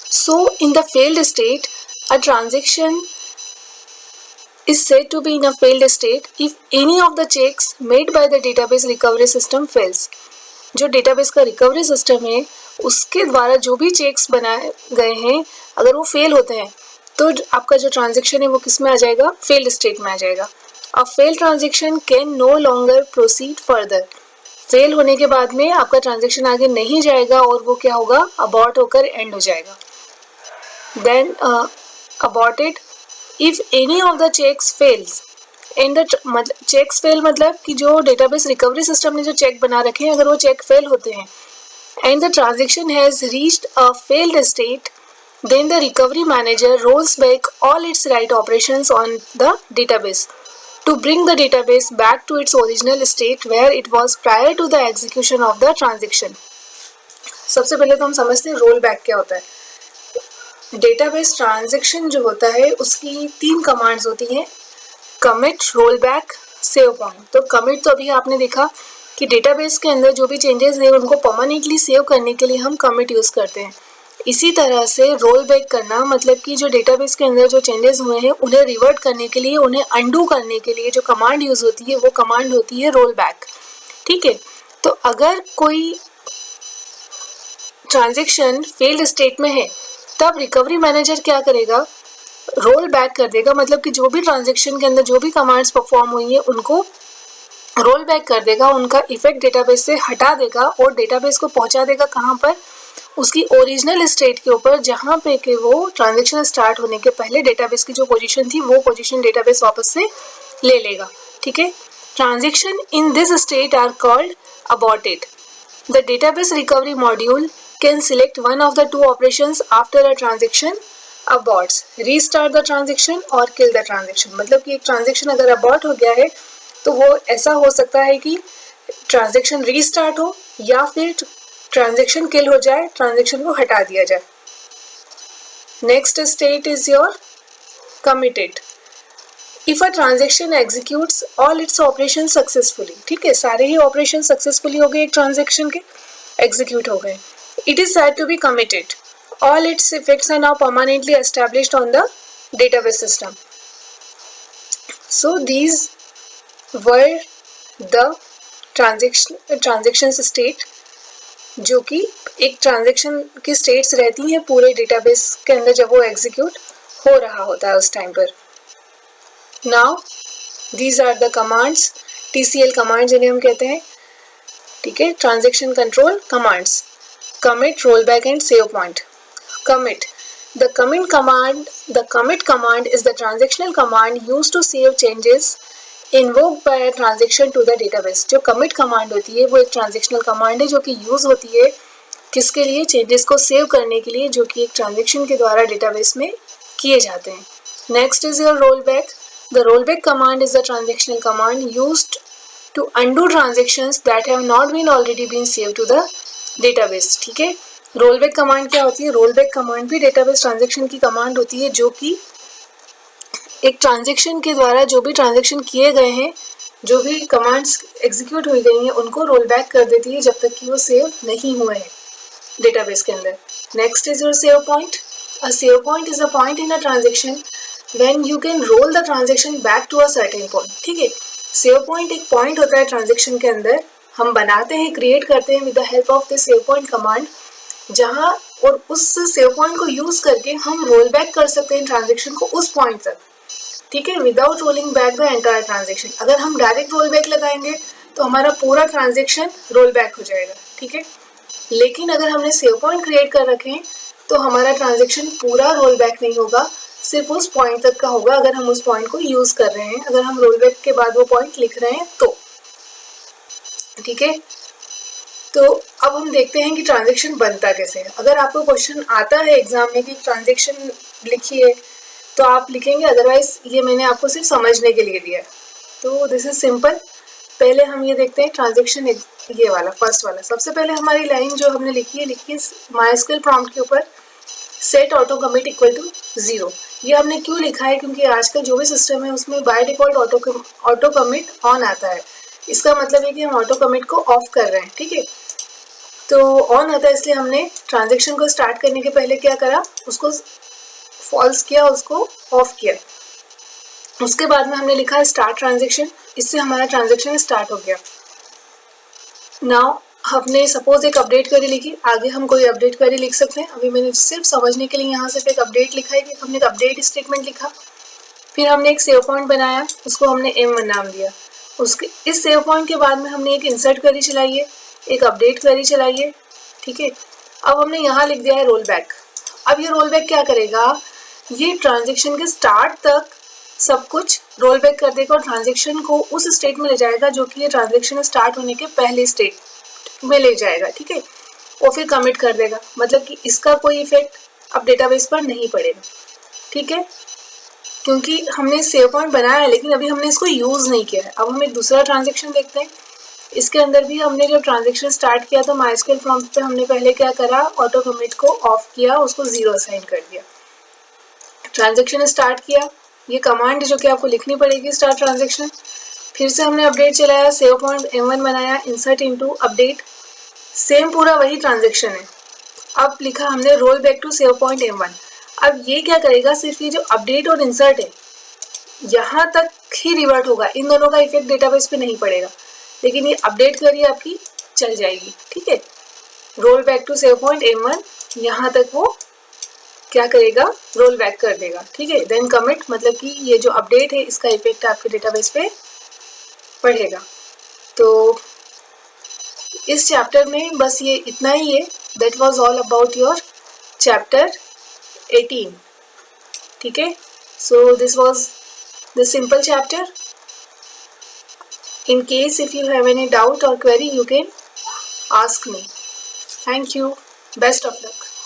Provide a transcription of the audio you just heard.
So in the failed state, a transaction is said to be in a failed state if any of the checks made by the database recovery system fails. जो database का recovery system है उसके द्वारा जो भी checks बनाए गए हैं अगर वो फेल होते हैं तो आपका जो ट्रांजेक्शन है वो किस में आ जाएगा, फेल्ड स्टेट में आ जाएगा. A fail transaction can no longer proceed further. Fail होने के बाद में आपका ट्रांजेक्शन आगे नहीं जाएगा और वो क्या होगा, अबॉर्ट होकर एंड हो जाएगा. Then aborted if any of the checks fails. And the मतलब चेक्स फेल मतलब कि जो डेटाबेस रिकवरी सिस्टम ने जो चेक बना रखे हैं अगर वो चेक फेल होते हैं and the transaction has reached a failed state, then the recovery manager rolls back all its write operations on the database to bring the database back to its original state where it was prior to the execution of the transaction. सबसे पहले तो हम समझते हैं roll back क्या होता है. Database transaction जो होता है उसकी 3 कमांड्स होती हैं, commit, roll back, save point. तो कमिट तो अभी आपने देखा कि डेटाबेस के अंदर जो भी चेंजेस हैं उनको परमानेंटली सेव करने के लिए हम कमिट यूज़ करते हैं. इसी तरह से रोल बैक करना मतलब कि जो डेटाबेस के अंदर जो चेंजेस हुए हैं उन्हें रिवर्ट करने के लिए, उन्हें अंडू करने के लिए जो कमांड यूज़ होती है वो कमांड होती है रोल बैक. ठीक है, तो अगर कोई ट्रांजेक्शन फेल्ड स्टेट में है तब रिकवरी मैनेजर क्या करेगा, रोल बैक कर देगा. मतलब कि जो भी ट्रांजेक्शन के अंदर जो भी कमांड्स परफॉर्म हुई है उनको रोल बैक कर देगा, उनका इफेक्ट डेटाबेस से हटा देगा और डेटाबेस को पहुंचा देगा कहाँ पर, उसकी ओरिजिनल स्टेट के ऊपर जहाँ पे कि वो ट्रांजेक्शन स्टार्ट होने के पहले डेटाबेस की जो पोजीशन थी वो पोजीशन डेटाबेस वापस से ले लेगा. ठीक है, transaction in this state are called aborted. The database recovery module can select one of the 2 operations after a transaction aborts, restart the transaction और किल द ट्रांजेक्शन. मतलब कि एक ट्रांजेक्शन अगर अबॉर्ट हो गया है तो वो ऐसा हो सकता है कि ट्रांजेक्शन रीस्टार्ट हो या फिर ट्रांजेक्शन किल हो जाए, ट्रांजेक्शन को हटा दिया जाए. Next state is your committed. If a transaction executes all its operation successfully. ठीक है, सारे ही ऑपरेशन सक्सेसफुली हो गए एक ट्रांजेक्शन के, एग्जीक्यूट हो गए. It is said to be committed. All its effects are now permanently established on the database system. So these were the transaction state जो कि एक ट्रांजेक्शन की स्टेट्स रहती हैं पूरे डेटाबेस के अंदर जब वो एग्जीक्यूट हो रहा होता है उस टाइम पर. Now these are the commands, TCL command जिन्हें हम कहते हैं. ठीक है, transaction control commands, commit, roll back and save point. Commit. The commit command is the transactional command used to save changes invoked by a transaction to the database. जो commit command होती है वो एक ट्रांजेक्शनल कमांड है जो कि use होती है किसके लिए, चेंजेस को सेव करने के लिए जो कि एक ट्रांजेक्शन के द्वारा डेटाबेस में किए जाते हैं. Next is your roll back. The roll back command is the transactional command used to undo transactions that have not been already been saved to the database. ठीक है, रोल बैक कमांड क्या होती है, roll back command भी database transaction की command होती है जो कि एक ट्रांजेक्शन के द्वारा जो भी ट्रांजेक्शन किए गए हैं, जो भी कमांड्स एग्जीक्यूट हुई गई हैं उनको रोल बैक कर देती है जब तक कि वो सेव नहीं हुए हैं डेटाबेस के अंदर. Next is your save point. A save point is a point in a transaction when you can roll the transaction back to a certain point. ठीक है, सेव पॉइंट एक पॉइंट होता है ट्रांजेक्शन के अंदर, हम बनाते हैं, क्रिएट करते हैं with the help of the save point command, जहाँ और उस सेव पॉइंट को यूज करके हम रोल बैक कर सकते हैं ट्रांजेक्शन को उस पॉइंट तक. ठीक है, without rolling back the entire transaction. अगर हम डायरेक्ट रोल बैक लगाएंगे तो हमारा पूरा ट्रांजेक्शन रोल बैक हो जाएगा. ठीक है, लेकिन अगर हमने सेव पॉइंट क्रिएट कर रखे हैं तो हमारा ट्रांजेक्शन पूरा रोल बैक नहीं होगा, सिर्फ उस पॉइंट तक का होगा अगर हम उस पॉइंट को यूज कर रहे हैं, अगर हम रोल बैक के बाद वो पॉइंट लिख रहे हैं तो. ठीक है, तो अब हम देखते हैं कि ट्रांजेक्शन बनता कैसे है. अगर आपको क्वेश्चन आता है एग्जाम में कि ट्रांजेक्शन लिखिए तो आप लिखेंगे, अदरवाइज ये मैंने आपको सिर्फ समझने के लिए दिया है. तो दिस इज सिंपल. पहले हम ये देखते हैं ट्रांजेक्शन, ये वाला फर्स्ट वाला. सबसे पहले हमारी लाइन जो हमने लिखी है MySQL प्रॉम्प्ट के ऊपर set auto commit equal to 0. ये हमने क्यों लिखा है, क्योंकि आजकल जो भी सिस्टम है उसमें by default auto commit on आता है. इसका मतलब है कि हम ऑटो कमिट को ऑफ कर रहे हैं. ठीक है, तो ऑन आता है, इसलिए हमने ट्रांजेक्शन को स्टार्ट करने के पहले क्या करा, उसको फॉल्स किया, उसको ऑफ किया। उसके बाद में हमने लिखा स्टार्ट ट्रांजेक्शन, इससे हमारा ट्रांजेक्शन स्टार्ट हो गया। नाउ हमने सपोज एक अपडेट क्वेरी लिखी, आगे हम कोई अपडेट क्वेरी लिख सकते हैं। अभी मैंने सिर्फ समझने के लिए यहाँ सिर्फ एक अपडेट लिखा है कि हमने एक अपडेट स्टेटमेंट लिखा। फिर हमने एक सेव पॉइंट बनाया, उसको हमने M1 नाम दिया। उसके इस सेव पॉइंट के बाद में हमने एक इंसर्ट क्वेरी चलाई है, एक अपडेट क्वेरी चलाई है, ठीक है। अब हमने यहाँ लिख दिया है रोल बैक। अब ये रोल बैक क्या करेगा, ये ट्रांजेक्शन के स्टार्ट तक सब कुछ रोल बैक कर देगा और ट्रांजेक्शन को उस स्टेट में ले जाएगा जो कि ये ट्रांजेक्शन स्टार्ट होने के पहले स्टेट में ले जाएगा, ठीक है। और फिर कमिट कर देगा, मतलब कि इसका कोई इफेक्ट अब डेटाबेस पर नहीं पड़ेगा, ठीक है, क्योंकि हमने सेव पॉइंट बनाया है लेकिन अभी हमने इसको यूज़ नहीं किया है। अब हम एक दूसरा ट्रांजेक्शन देखते हैं। इसके अंदर भी हमने जब ट्रांजेक्शन स्टार्ट किया तो MySQL प्रॉम्प्ट पे हमने पहले क्या करा, ऑटो कमिट को ऑफ किया, उसको 0 असाइन कर दिया। ट्रांजेक्शन स्टार्ट किया, ये कमांड जो कि आपको लिखनी पड़ेगी, स्टार्ट ट्रांजेक्शन। फिर से हमने अपडेट चलाया, सेव पॉइंट M1 बनाया, इंसर्ट इनटू अपडेट, सेम पूरा वही ट्रांजेक्शन है। अब लिखा हमने roll back to save point M1। अब ये क्या करेगा, सिर्फ ये जो अपडेट और इंसर्ट है यहाँ तक ही रिवर्ट होगा, इन दोनों का इफेक्ट डेटाबेस पे नहीं पड़ेगा, लेकिन ये अपडेट करिए आपकी चल जाएगी, ठीक है। Roll back to save point M1 यहाँ तक वो क्या करेगा, रोल बैक कर देगा, ठीक है। देन कमिट, मतलब कि ये जो अपडेट है इसका इफेक्ट आपके डेटाबेस पे पड़ेगा। तो इस चैप्टर में बस ये इतना ही है। That was all about your chapter 18, ठीक है। So this was the simple chapter. In case if you have any doubt or query, you can ask me. Thank you. Best of luck.